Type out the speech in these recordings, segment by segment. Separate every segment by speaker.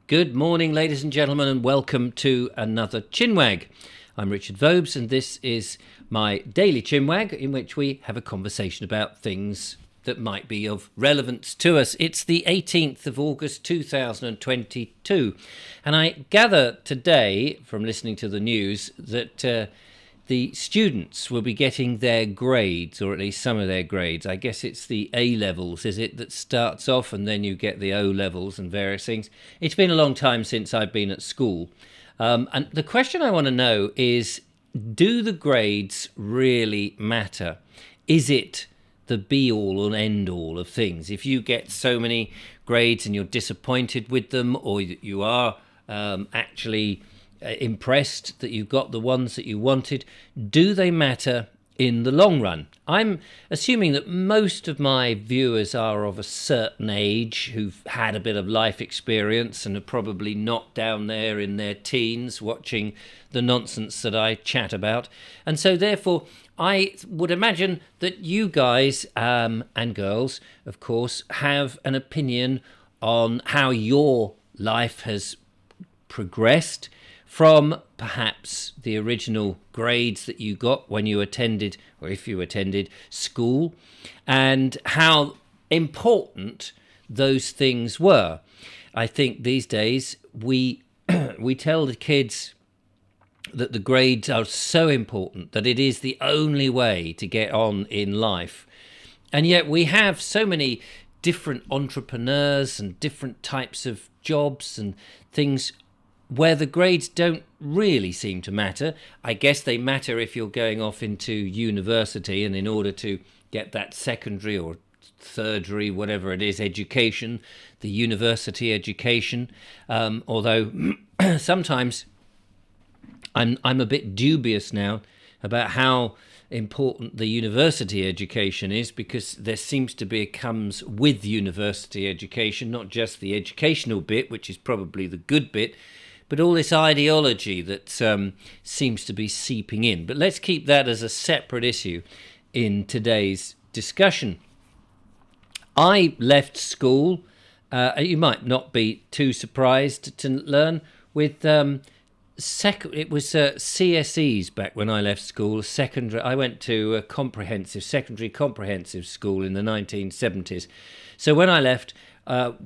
Speaker 1: Good morning, ladies and gentlemen, and welcome to another ChinWag. I'm Richard Vobes, and this is my Daily ChinWag, in which we have a conversation about things that might be of relevance to us. It's the 18th of August 2022, and I gather today, from listening to the news, that the students will be getting their grades, or at least some of their grades. I guess it's the A levels, is it, that starts off, and then you get the O levels and various things. It's been a long time since I've been at school. And the question I want to know is, do the grades really matter? Is it the be-all and end-all of things? If you get so many grades and you're disappointed with them, or you are actually impressed that you got the ones that you wanted, do they matter in the long run? I'm assuming that most of my viewers are of a certain age, who've had a bit of life experience and are probably not down there in their teens watching the nonsense that I chat about. And so therefore I would imagine that you guys and girls, of course, have an opinion on how your life has progressed from perhaps the original grades that you got when you attended, or if you attended school, and how important those things were. I think these days we tell the kids that the grades are so important, that it is the only way to get on in life. And yet we have so many different entrepreneurs and different types of jobs and things where the grades don't really seem to matter. I guess they matter if you're going off into university, and in order to get that secondary or third-degree, whatever it is, education, the university education. Although sometimes I'm a bit dubious now about how important the university education is, because there seems to be, it comes with university education, not just the educational bit, which is probably the good bit, but all this ideology that seems to be seeping in. But let's keep that as a separate issue in today's discussion. I left school, you might not be too surprised to learn, with it was CSEs back when I left school. I went to a secondary comprehensive school in the 1970s. So when I left,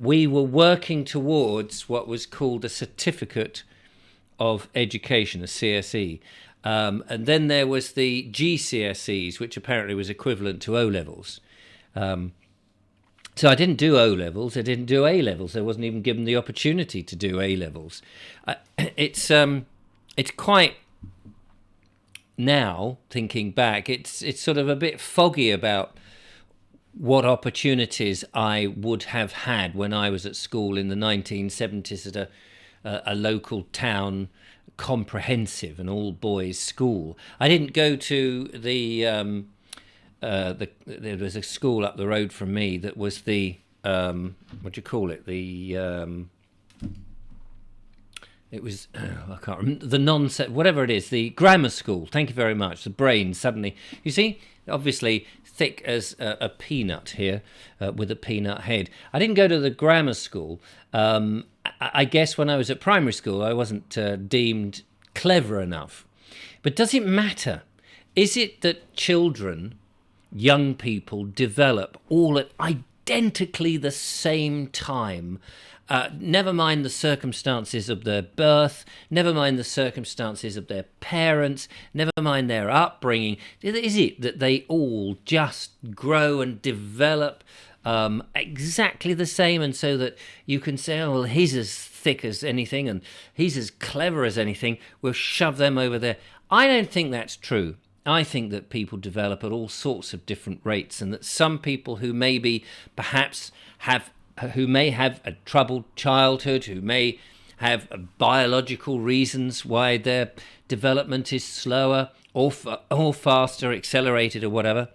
Speaker 1: we were working towards what was called a Certificate of Education, a CSE. And then there was the GCSEs, which apparently was equivalent to O-levels. So I didn't do O-levels, I didn't do A-levels. I wasn't even given the opportunity to do A-levels. It's quite, now, thinking back, it's sort of a bit foggy about what opportunities I would have had when I was at school in the 1970s at a local town comprehensive, an all-boys school. I didn't go to there was a school up the road from me that was the what do you call it? It was, I can't remember, whatever it is, the grammar school. Thank you very much. The brain suddenly, you see, obviously thick as a peanut here, with a peanut head. I didn't go to the grammar school. I guess when I was at primary school, I wasn't deemed clever enough. But does it matter? Is it that children, young people, develop all at identically the same time? Never mind the circumstances of their birth, never mind the circumstances of their parents, never mind their upbringing. Is it that they all just grow and develop exactly the same, and so that you can say, oh, well, he's as thick as anything and he's as clever as anything, we'll shove them over there? I don't think that's true. I think that people develop at all sorts of different rates, and that some people who maybe perhaps who may have a troubled childhood, who may have biological reasons why their development is slower or faster, accelerated or whatever,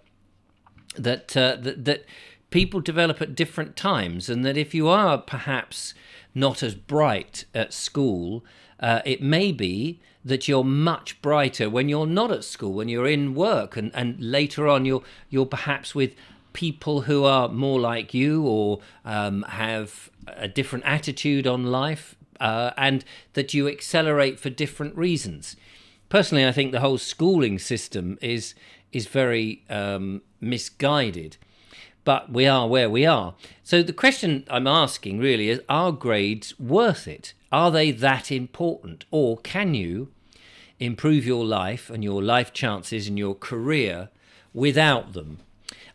Speaker 1: that people develop at different times, and that if you are perhaps not as bright at school, it may be that you're much brighter when you're not at school, when you're in work, and later on you're perhaps with people who are more like you, or have a different attitude on life, and that you accelerate for different reasons. Personally, I think the whole schooling system is very misguided, but we are where we are. So the question I'm asking really is, are grades worth it? Are they that important? Or can you improve your life and your life chances and your career without them?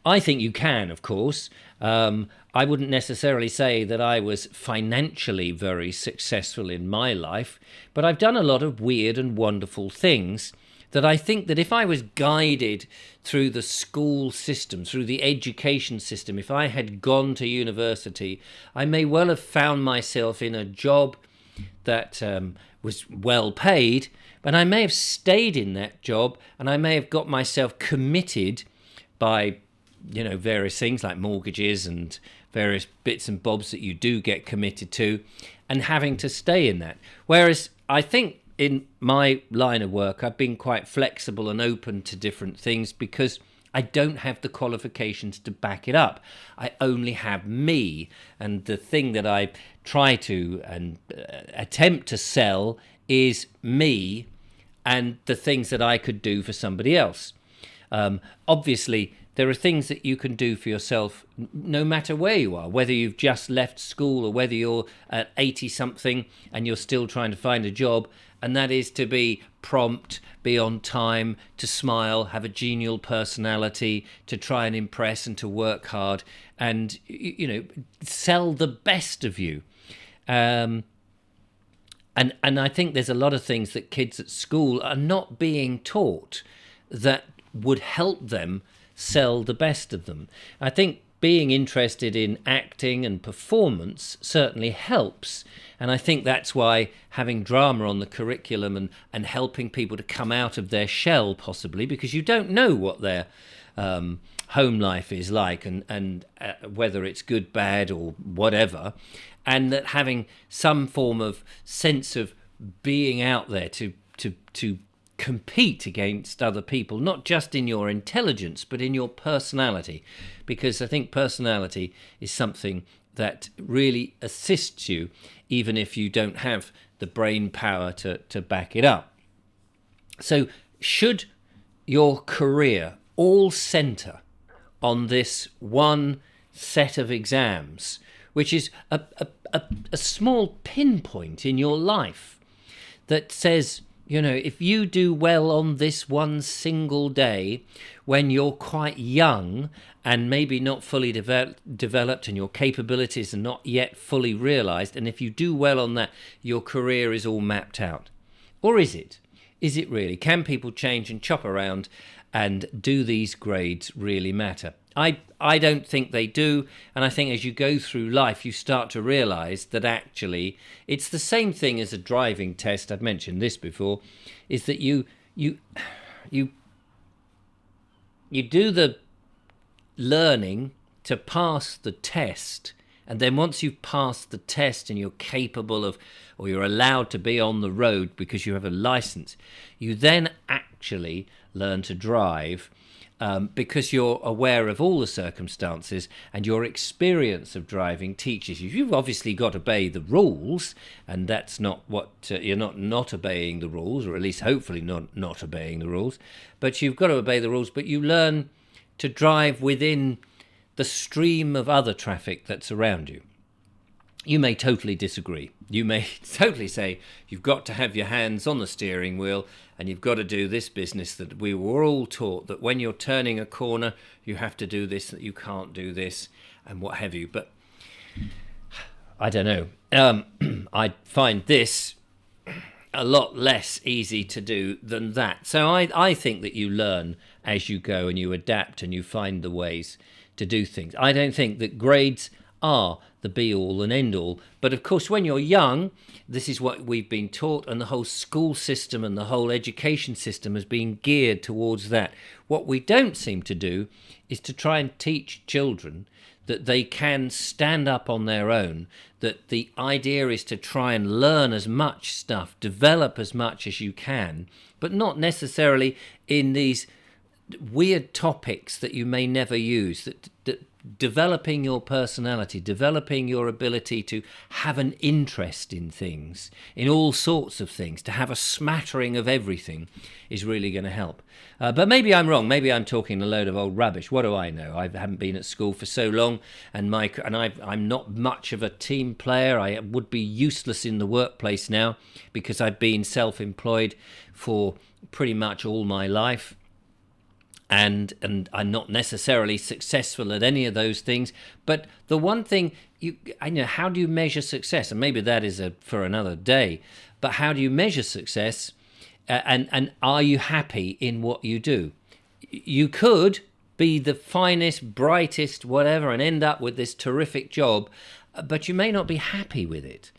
Speaker 1: I think you can, of course. I wouldn't necessarily say that I was financially very successful in my life, but I've done a lot of weird and wonderful things that I think that if I was guided through the school system, through the education system, if I had gone to university, I may well have found myself in a job that was well paid, but I may have stayed in that job and I may have got myself committed by various things like mortgages and various bits and bobs that you do get committed to, and having to stay in that. Whereas I think in my line of work, I've been quite flexible and open to different things because I don't have the qualifications to back it up. I only have me, and the thing that I try to and attempt to sell is me and the things that I could do for somebody else. Obviously, there are things that you can do for yourself no matter where you are, whether you've just left school or whether you're at 80-something and you're still trying to find a job, and that is to be prompt, be on time, to smile, have a genial personality, to try and impress and to work hard and, sell the best of you. And I think there's a lot of things that kids at school are not being taught that would help them sell the best of them. I think being interested in acting and performance certainly helps, and I think that's why having drama on the curriculum and helping people to come out of their shell, possibly because you don't know what their home life is like and whether it's good, bad or whatever, and that having some form of sense of being out there to compete against other people, not just in your intelligence, but in your personality, because I think personality is something that really assists you, even if you don't have the brain power to back it up. So should your career all centre on this one set of exams, which is a small pinpoint in your life that says, if you do well on this one single day when you're quite young and maybe not fully developed and your capabilities are not yet fully realised, and if you do well on that, your career is all mapped out. Or is it? Is it really? Can people change and chop around, and do these grades really matter? I don't think they do, and I think as you go through life you start to realise that actually it's the same thing as a driving test. I've mentioned this before, is that you do the learning to pass the test, and then once you've passed the test and you're capable of, or you're allowed to be on the road because you have a license, you then actually learn to drive because you're aware of all the circumstances and your experience of driving teaches you. You've obviously got to obey the rules, and that's not what you're not obeying the rules, or at least hopefully not obeying the rules, but you've got to obey the rules, but you learn to drive within the stream of other traffic that's around you. You may totally disagree. You may totally say you've got to have your hands on the steering wheel and you've got to do this business that we were all taught, that when you're turning a corner you have to do this, that you can't do this and what have you. But I don't know. I find this a lot less easy to do than that. So I think that you learn as you go and you adapt and you find the ways to do things. I don't think that grades are the be-all and end-all. But of course, when you're young, this is what we've been taught, and the whole school system and the whole education system has been geared towards that. What we don't seem to do is to try and teach children that they can stand up on their own, that the idea is to try and learn as much stuff, develop as much as you can, but not necessarily in these weird topics that you may never use, that developing your personality, developing your ability to have an interest in things, in all sorts of things, to have a smattering of everything is really going to help. But maybe I'm wrong. Maybe I'm talking a load of old rubbish. What do I know? I haven't been at school for so long, and I'm not much of a team player. I would be useless in the workplace now because I've been self-employed for pretty much all my life. And I'm not necessarily successful at any of those things. But the one thing, how do you measure success? And maybe that is for another day. But how do you measure success? And are you happy in what you do? You could be the finest, brightest, whatever, and end up with this terrific job, but you may not be happy with it.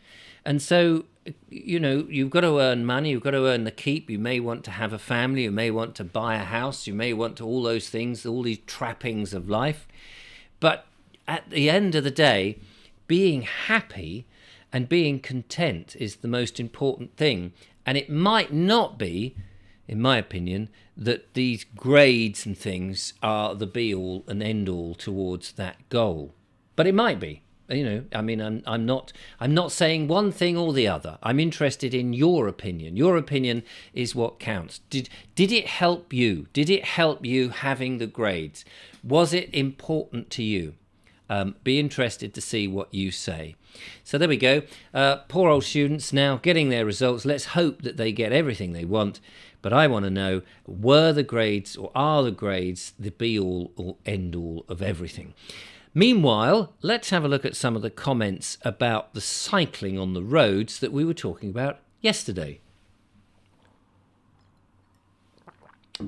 Speaker 1: And so, you've got to earn money, you've got to earn the keep, you may want to have a family, you may want to buy a house, you may want to all those things, all these trappings of life. But at the end of the day, being happy and being content is the most important thing. And it might not be, in my opinion, that these grades and things are the be-all and end-all towards that goal. But it might be. I'm not saying one thing or the other. I'm interested in your opinion. Your opinion is what counts. Did it help you? Did it help you having the grades? Was it important to you? Be interested to see what you say. So there we go. Poor old students now getting their results. Let's hope that they get everything they want. But I want to know, were the grades or are the grades the be-all or end-all of everything? Meanwhile, let's have a look at some of the comments about the cycling on the roads that we were talking about yesterday.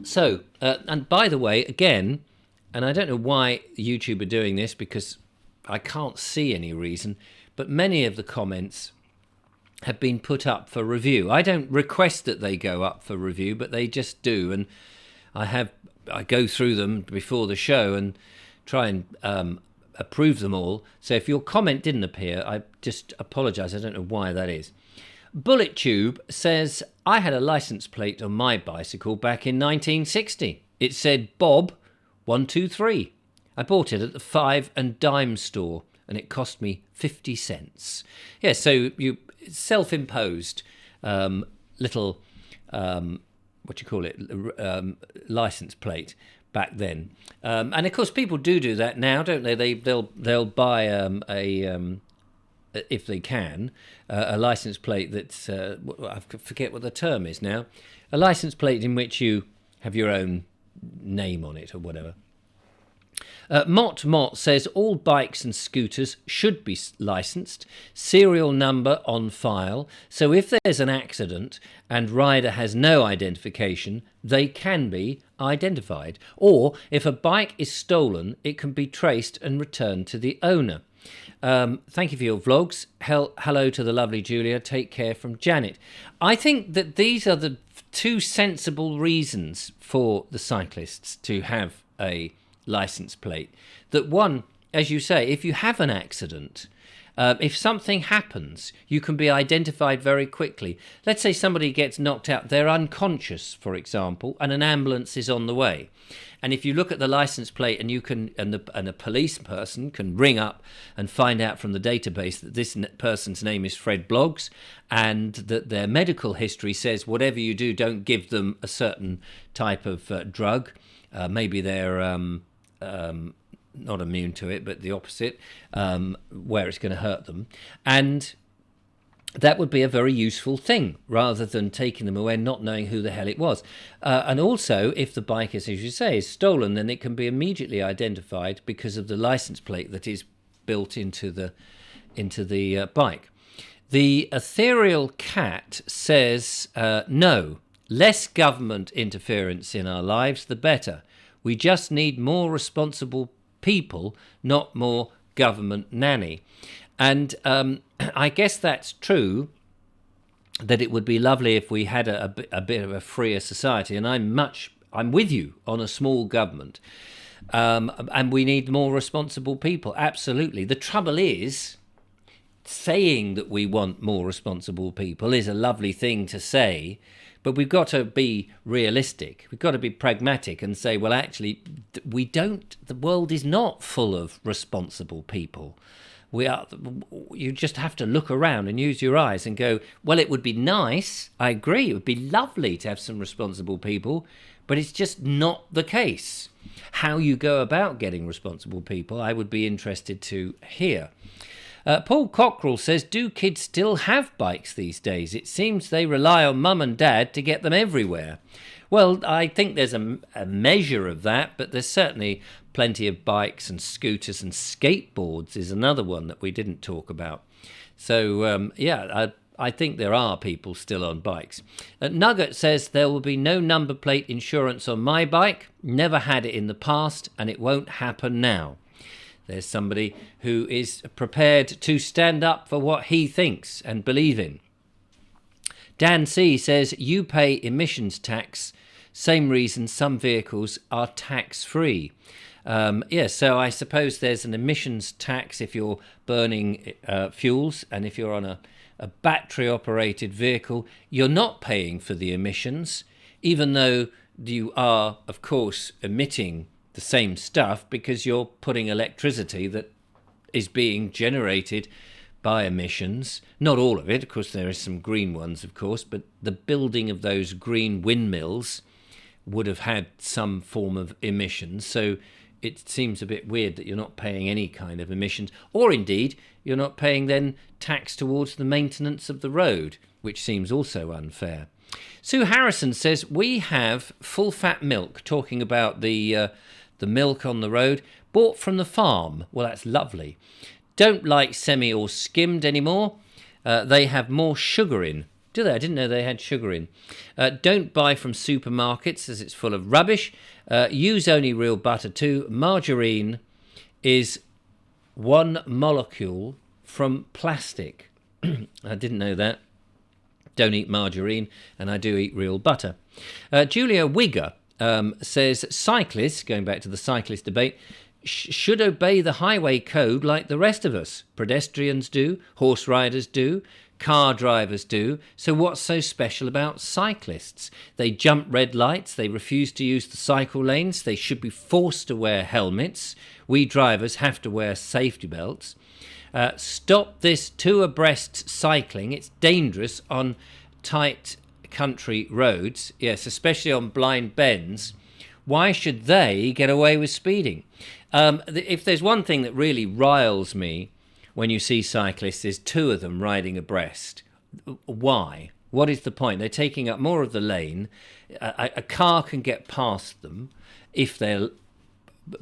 Speaker 1: So, and by the way, again, and I don't know why YouTube are doing this because I can't see any reason, but many of the comments have been put up for review. I don't request that they go up for review, but they just do, and I go through them before the show and try and approve them all. So if your comment didn't appear, I just apologise. I don't know why that is. Bullet Tube says, I had a license plate on my bicycle back in 1960. It said Bob 123. I bought it at the 5 and dime store and it cost me 50 cents. Yeah, so you self-imposed little license plate back then, and of course people do that now, don't they? They'll buy if they can, a license plate that's I forget what the term is now, a license plate in which you have your own name on it or whatever. Mott says all bikes and scooters should be licensed, serial number on file, so if there's an accident and rider has no identification, they can be identified. Or if a bike is stolen, it can be traced and returned to the owner. Thank you for your vlogs. Hello to the lovely Julia. Take care from Janet. I think that these are the two sensible reasons for the cyclists to have a license plate. That one, as you say, if you have an accident, if something happens, you can be identified very quickly. Let's say somebody gets knocked out, they're unconscious, for example, and an ambulance is on the way. And if you look at the license plate and you can, and a police person can ring up and find out from the database that this person's name is Fred Bloggs and that their medical history says whatever you do, don't give them a certain type of drug. Maybe they're not immune to it, but the opposite, where it's going to hurt them. And that would be a very useful thing, rather than taking them away and not knowing who the hell it was. And also, if the bike is, as you say, is stolen, then it can be immediately identified because of the license plate that is built into the bike. The Ethereal Cat says, no, less government interference in our lives, the better. We just need more responsible people, not more government nanny. And I guess that's true, that it would be lovely if we had a bit of a freer society. And I'm with you on a small government. And we need more responsible people. Absolutely. The trouble is, saying that we want more responsible people is a lovely thing to say, but we've got to be realistic. We've got to be pragmatic and say, well, actually, we don't. The world is not full of responsible people. We are. You just have to look around and use your eyes and go, well, it would be nice. I agree. It would be lovely to have some responsible people, but it's just not the case. How you go about getting responsible people, I would be interested to hear. Paul Cockrell says, do kids still have bikes these days? It seems they rely on mum and dad to get them everywhere. Well, I think there's a measure of that, but there's certainly plenty of bikes and scooters, and skateboards is another one that we didn't talk about. So, I think there are people still on bikes. Nugget says, there will be no number plate insurance on my bike. Never had it in the past, and it won't happen now. There's somebody who is prepared to stand up for what he thinks and believe in. Dan C says, you pay emissions tax. Same reason some vehicles are tax-free. So I suppose there's an emissions tax if you're burning fuels, and if you're on a battery-operated vehicle, you're not paying for the emissions, even though you are, of course, emitting the same stuff because you're putting electricity that is being generated by emissions. Not all of it, of course, there are some green ones, of course, but the building of those green windmills would have had some form of emissions. So it seems a bit weird that you're not paying any kind of emissions, or indeed you're not paying then tax towards the maintenance of the road, which seems also unfair. Sue Harrison says, we have full-fat milk, talking about the milk on the road, bought from the farm. Well, that's lovely. Don't like semi or skimmed anymore. They have more sugar in. Do they? I didn't know they had sugar in. Don't buy from supermarkets as it's full of rubbish. Use only real butter too. Margarine is one molecule from plastic. I didn't know that. Don't eat margarine, and I do eat real butter. Julia Wigger says, cyclists, going back to the cyclist debate, should obey the highway code like the rest of us. Pedestrians do, horse riders do, car drivers do. So what's so special about cyclists? They jump red lights, they refuse to use the cycle lanes, they should be forced to wear helmets. We drivers have to wear safety belts. Stop this two abreast cycling. It's dangerous on tight country roads, yes, especially on blind bends. Why should they get away with speeding? If there's one thing that really riles me when you see cyclists, is two of them riding abreast. Why? What is the point? They're taking up more of the lane. A car can get past them if they're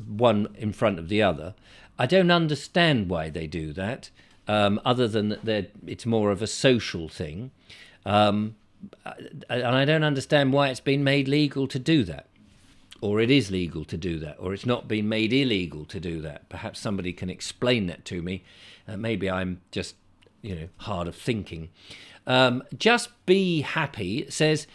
Speaker 1: one in front of the other. I don't understand why they do that, other than that it's more of a social thing. And I don't understand why it's been made legal to do that, or it is legal to do that, or it's not been made illegal to do that. Perhaps somebody can explain that to me. Maybe I'm just, hard of thinking. Just Be Happy says,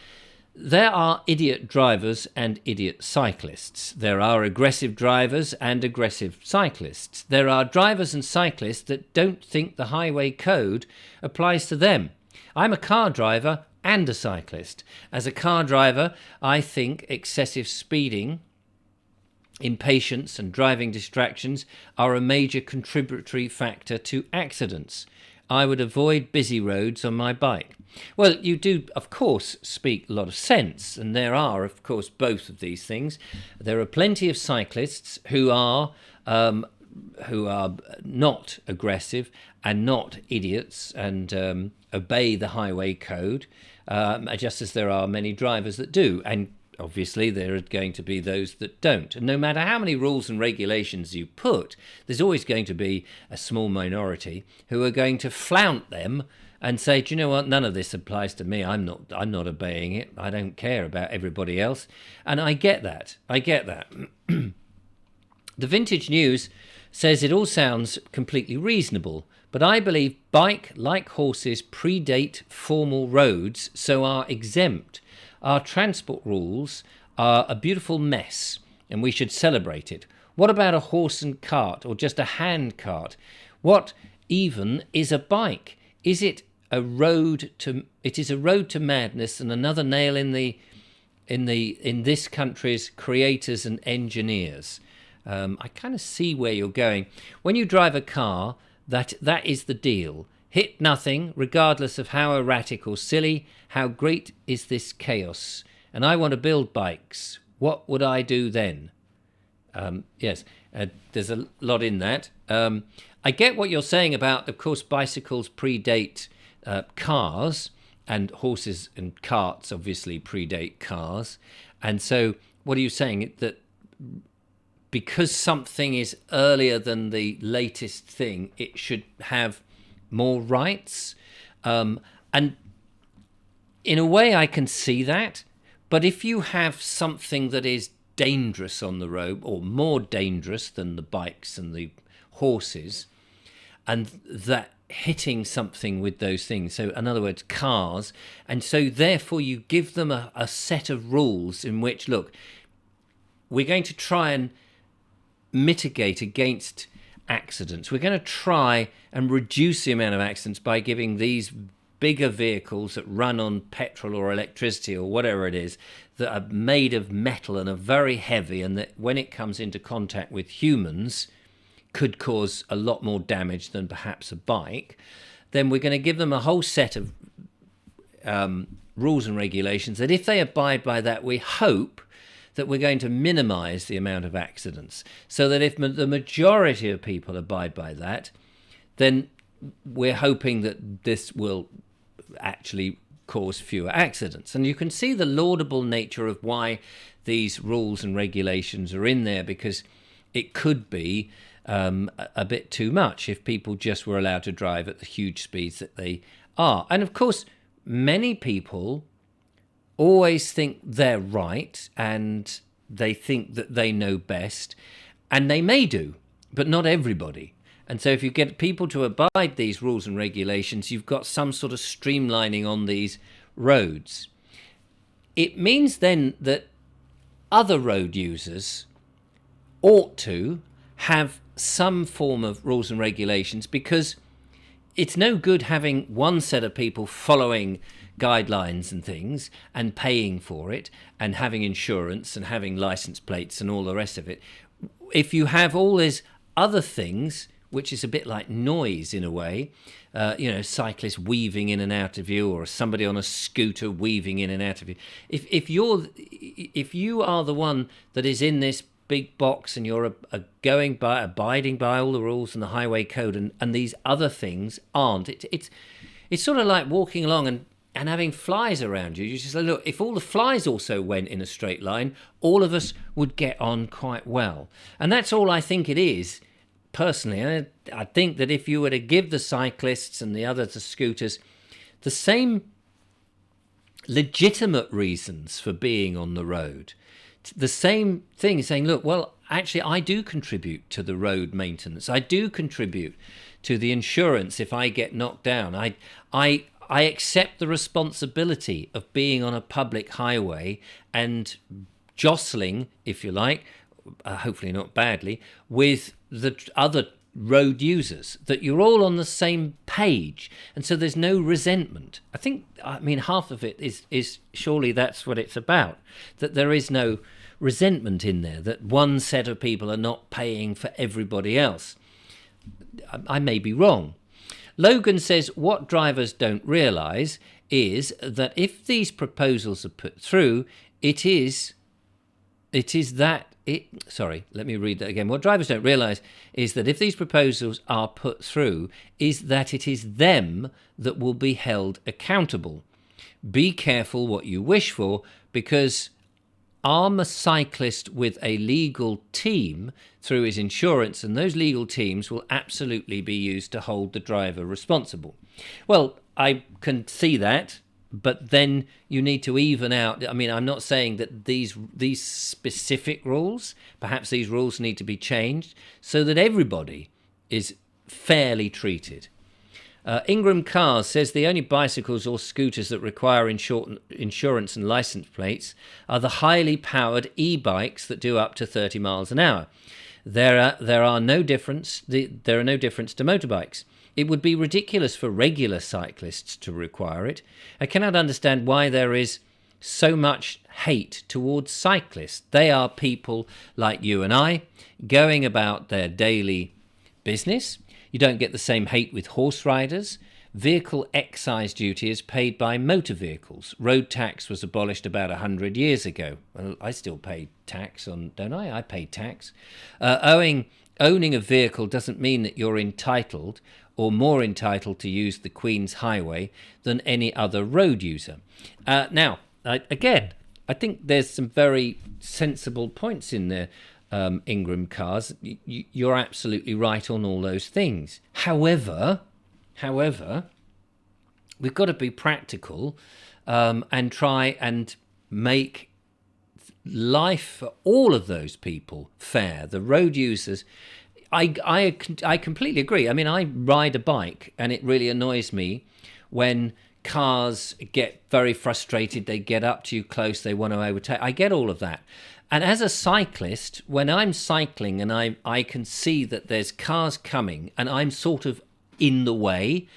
Speaker 1: there are idiot drivers and idiot cyclists. There are aggressive drivers and aggressive cyclists. There are drivers and cyclists that don't think the highway code applies to them. I'm a car driver and a cyclist. As a car driver, I think excessive speeding, impatience and driving distractions are a major contributory factor to accidents. I would avoid busy roads on my bike. Well, you do, of course, speak a lot of sense, and there are, of course, both of these things. There are plenty of cyclists who are not aggressive and not idiots and obey the highway code, just as there are many drivers that do. And obviously, there are going to be those that don't. And no matter how many rules and regulations you put, there's always going to be a small minority who are going to flout them and say, do you know what, none of this applies to me. I'm not obeying it. I don't care about everybody else. And I get that. The Vintage News says it all sounds completely reasonable, but I believe bike, like horses, predate formal roads, so are exempt. Our transport rules are a beautiful mess, and we should celebrate it. What about a horse and cart, or just a hand cart? What even is a bike? Is it a road to? It is a road to madness and another nail in this country's creators and engineers. I kind of see where you're going. When you drive a car, that is the deal. Hit nothing, regardless of how erratic or silly. How great is this chaos? And I want to build bikes. What would I do then? Yes, there's a lot in that. I get what you're saying about, of course, bicycles predate cars, and horses and carts obviously predate cars. And so what are you saying? That because something is earlier than the latest thing, it should have more rights? And in a way, I can see that. But if you have something that is dangerous on the road, or more dangerous than the bikes and the horses, and that hitting something with those things, so in other words, cars, and so therefore you give them a set of rules in which, look, we're going to try and mitigate against accidents. We're going to try and reduce the amount of accidents by giving these bigger vehicles that run on petrol or electricity or whatever it is, that are made of metal and are very heavy, and that when it comes into contact with humans could cause a lot more damage than perhaps a bike. Then we're going to give them a whole set of rules and regulations that if they abide by that, we hope that we're going to minimize the amount of accidents, so that if the majority of people abide by that, then we're hoping that this will actually cause fewer accidents. And you can see the laudable nature of why these rules and regulations are in there, because it could be a bit too much if people just were allowed to drive at the huge speeds that they are. And of course, many people always think they're right, and they think that they know best, and they may do, but not everybody. And so if you get people to abide these rules and regulations, you've got some sort of streamlining on these roads. It means then that other road users ought to have some form of rules and regulations, because it's no good having one set of people following guidelines and things and paying for it and having insurance and having license plates and all the rest of it. If you have all these other things, which is a bit like noise in a way, cyclists weaving in and out of you, or somebody on a scooter weaving in and out of you. If you are the one that is in this big box and you're abiding by all the rules and the highway code, and these other things aren't, it's sort of like walking along and having flies around you. You just say, look, if all the flies also went in a straight line, all of us would get on quite well. And that's all I think it is. Personally, I think that if you were to give the cyclists and the scooters the same legitimate reasons for being on the road, the same thing, saying, look, well, actually, I do contribute to the road maintenance. I do contribute to the insurance if I get knocked down. I accept the responsibility of being on a public highway and jostling, if you like, hopefully not badly, with the other road users, that you're all on the same page, and so there's no resentment. I mean half of it is surely that's what it's about, that there is no resentment in there, that one set of people are not paying for everybody else. I may be wrong. Logan says what drivers don't realise is that if these proposals are put through, sorry, let me read that again. What drivers don't realise is that if these proposals are put through, is that it is them that will be held accountable. Be careful what you wish for, because arm a cyclist with a legal team through his insurance, and those legal teams will absolutely be used to hold the driver responsible. Well, I can see that, but then you need to even out. I mean, I'm not saying that these specific rules, perhaps these rules need to be changed so that everybody is fairly treated. Ingram Cars says the only bicycles or scooters that require insurance and license plates are the highly powered e-bikes that do up to 30 miles an hour. There are no difference to motorbikes. it would be ridiculous for regular cyclists to require it. I cannot understand why there is so much hate towards cyclists. They are people like you and I going about their daily business. You don't get the same hate with horse riders. Vehicle excise duty is paid by motor vehicles. Road tax was abolished about 100 years ago. Well, I still pay tax on, don't I? I pay tax. Owning a vehicle doesn't mean that you're entitled or more entitled to use the Queen's Highway than any other road user. Now, I think there's some very sensible points in there, Ingram Cars. You're absolutely right on all those things. However, we've got to be practical and try and make life for all of those people fair. The road users, I completely agree. I mean, I ride a bike, and it really annoys me when cars get very frustrated. They get up to you close. They want to overtake. I get all of that. And as a cyclist, when I'm cycling and I can see that there's cars coming and I'm sort of in the way,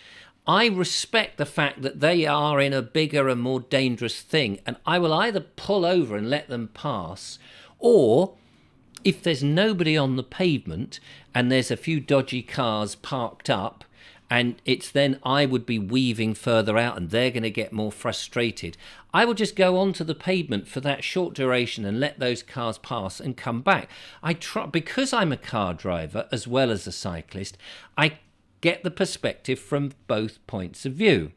Speaker 1: I respect the fact that they are in a bigger and more dangerous thing, and I will either pull over and let them pass, or if there's nobody on the pavement and there's a few dodgy cars parked up, and it's then I would be weaving further out and they're going to get more frustrated, I will just go onto the pavement for that short duration and let those cars pass and come back. Because I'm a car driver as well as a cyclist, I get the perspective from both points of view.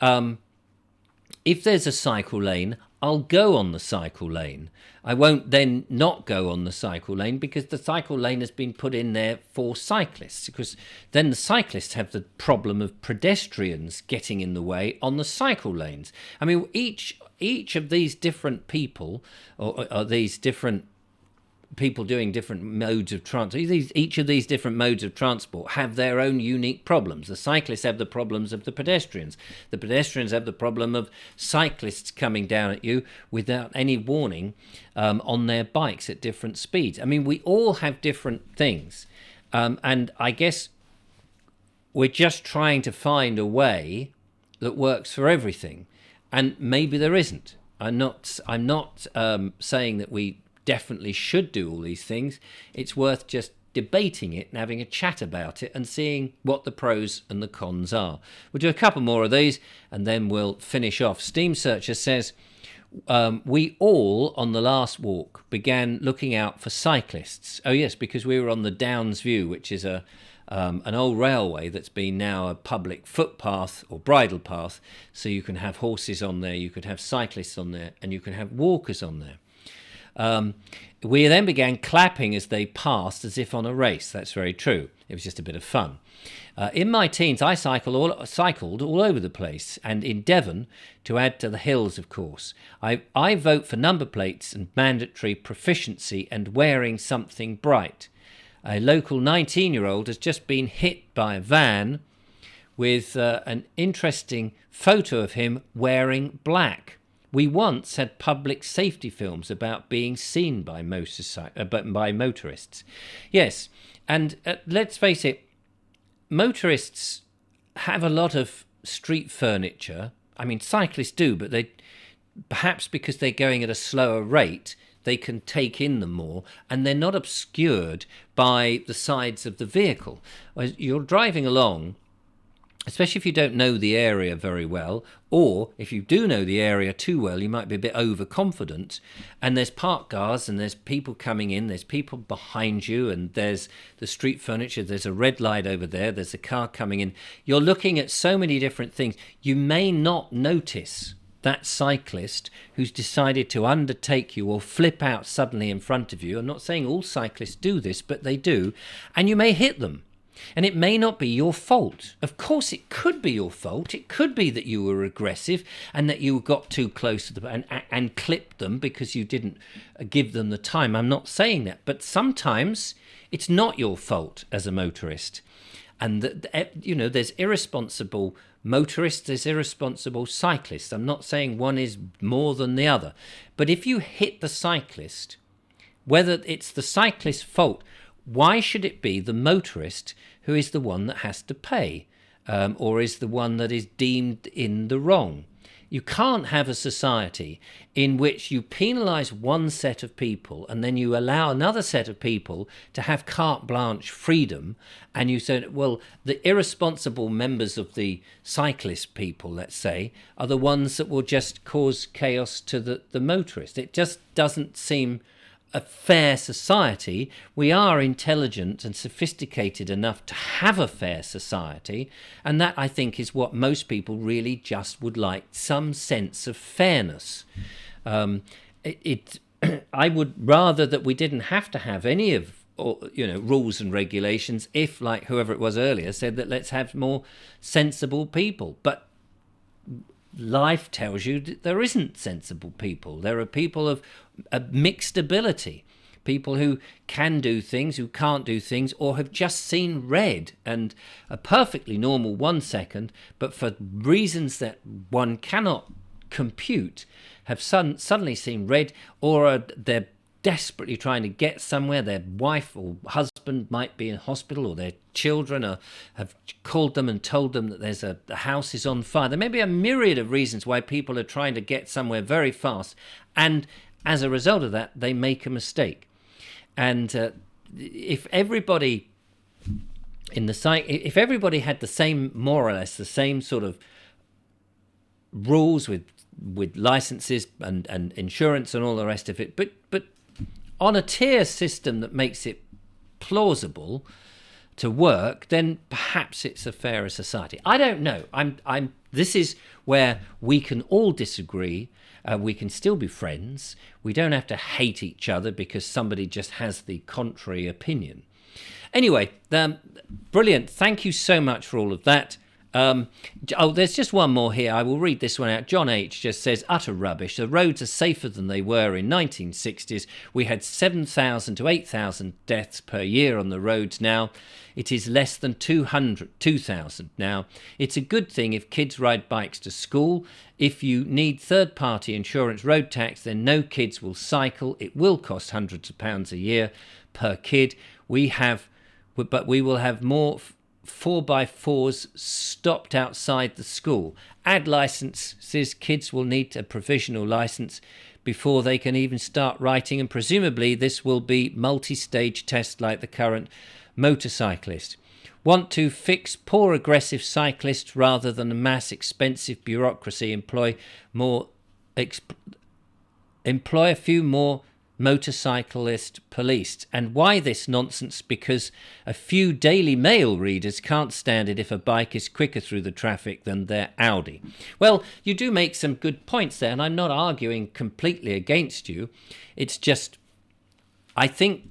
Speaker 1: If there's a cycle lane, I'll go on the cycle lane. I won't then not go on the cycle lane because the cycle lane has been put in there for cyclists, because then the cyclists have the problem of pedestrians getting in the way on the cycle lanes. I mean, each of these different people, or these different people doing different modes of transport, each of these different modes of transport have their own unique problems. The cyclists have the problems of the pedestrians. The pedestrians have the problem of cyclists coming down at you without any warning on their bikes at different speeds. I mean, we all have different things. And I guess we're just trying to find a way that works for everything. And maybe there isn't. I'm not saying that we definitely should do all these things. It's worth just debating it and having a chat about it and seeing what the pros and the cons are. We'll do a couple more of these and then we'll finish off. Steam Searcher says, we all on the last walk began looking out for cyclists. Oh yes, because we were on the Downs View, which is an old railway that's been now a public footpath or bridle path, so you can have horses on there, you could have cyclists on there, and you can have walkers on there. We then began clapping as they passed as if on a race. That's very true. It was just a bit of fun. In my teens, I cycled all over the place, and in Devon, to add to the hills, of course. I vote for number plates and mandatory proficiency and wearing something bright. A local 19-year-old has just been hit by a van with an interesting photo of him wearing black. We once had public safety films about being seen by motorists. Yes, and let's face it, motorists have a lot of street furniture. I mean, cyclists do, but they perhaps because they're going at a slower rate, they can take in them more, and they're not obscured by the sides of the vehicle. As you're driving along, especially if you don't know the area very well, or if you do know the area too well, you might be a bit overconfident, and there's parked cars and there's people coming in, there's people behind you, and there's the street furniture, there's a red light over there, there's a car coming in. You're looking at so many different things. You may not notice that cyclist who's decided to undertake you or flip out suddenly in front of you. I'm not saying all cyclists do this, but they do, and you may hit them. And it may not be your fault. Of course, it could be your fault. It could be that you were aggressive and that you got too close to them and clipped them because you didn't give them the time. I'm not saying that. But sometimes it's not your fault as a motorist. And, there's irresponsible motorists, there's irresponsible cyclists. I'm not saying one is more than the other. But if you hit the cyclist, whether it's the cyclist's fault, why should it be the motorist who is the one that has to pay, or is the one that is deemed in the wrong. You can't have a society in which you penalise one set of people and then you allow another set of people to have carte blanche freedom, and you say, well, the irresponsible members of the cyclist people, let's say, are the ones that will just cause chaos to the motorist. It just doesn't seem a fair society. We are intelligent and sophisticated enough to have a fair society, and that, I think, is what most people really just would like, some sense of fairness. I would rather that we didn't have to have any of rules and regulations if, like whoever it was earlier said, that let's have more sensible people. But life tells you that there isn't sensible people. There are people of a mixed ability, people who can do things, who can't do things, or have just seen red and are perfectly normal 1 second, but for reasons that one cannot compute, have suddenly seen red, or they're desperately trying to get somewhere. Their wife or husband might be in hospital, or their children have called them and told them that the house is on fire. There may be a myriad of reasons why people are trying to get somewhere very fast, and as a result of that, they make a mistake. And if everybody if everybody had the same, more or less, the same sort of rules with licenses and insurance and all the rest of it, but on a tier system that makes it plausible to work, then perhaps it's a fairer society. I don't know. This is where we can all disagree. We can still be friends. We don't have to hate each other because somebody just has the contrary opinion. Anyway, brilliant. Thank you so much for all of that. There's just one more here. I will read this one out. John H. just says, utter rubbish. The roads are safer than they were in 1960s. We had 7,000 to 8,000 deaths per year on the roads now. It is less than 2,000 now. It's a good thing if kids ride bikes to school. If you need third-party insurance road tax, then no kids will cycle. It will cost hundreds of pounds a year per kid. But we will have more 4x4s stopped outside the school. Add licenses. Kids will need a provisional license before they can even start writing, and presumably this will be multi-stage test like the current motorcyclist. Want to fix poor aggressive cyclists rather than a mass expensive bureaucracy. Employ a few more motorcyclist police. And why this nonsense? Because a few Daily Mail readers can't stand it if a bike is quicker through the traffic than their Audi. Well, you do make some good points there, and I'm not arguing completely against you. It's just, I think,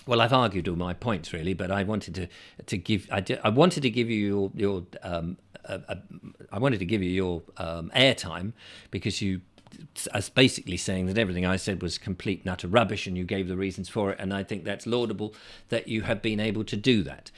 Speaker 1: well, I've argued all my points really, but I wanted to give you your airtime, because you as basically saying that everything I said was complete and utter rubbish, and you gave the reasons for it, and I think that's laudable that you have been able to do that.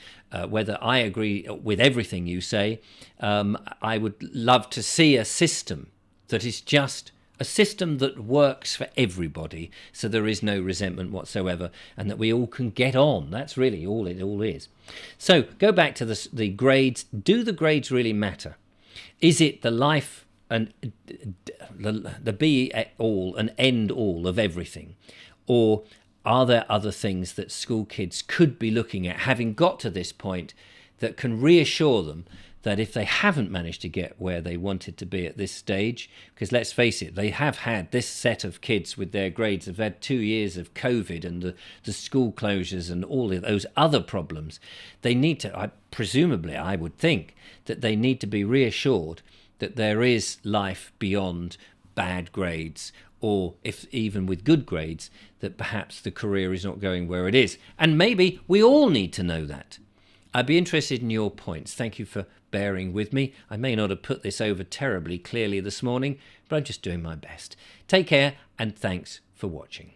Speaker 1: Whether I agree with everything you say, I would love to see a system that is just a system that works for everybody, so there is no resentment whatsoever, and that we all can get on. That's really all it all is. So go back to the grades. Do the grades really matter? Is it the life and the be all and end all of everything? Or are there other things that school kids could be looking at, having got to this point, that can reassure them that if they haven't managed to get where they wanted to be at this stage, because let's face it, they have had, this set of kids with their grades have had 2 years of COVID and the school closures and all of those other problems. They need to, presumably, I would think, that they need to be reassured that there is life beyond bad grades, or if even with good grades, that perhaps the career is not going where it is. And maybe we all need to know that. I'd be interested in your points. Thank you for bearing with me. I may not have put this over terribly clearly this morning, but I'm just doing my best. Take care, and thanks for watching.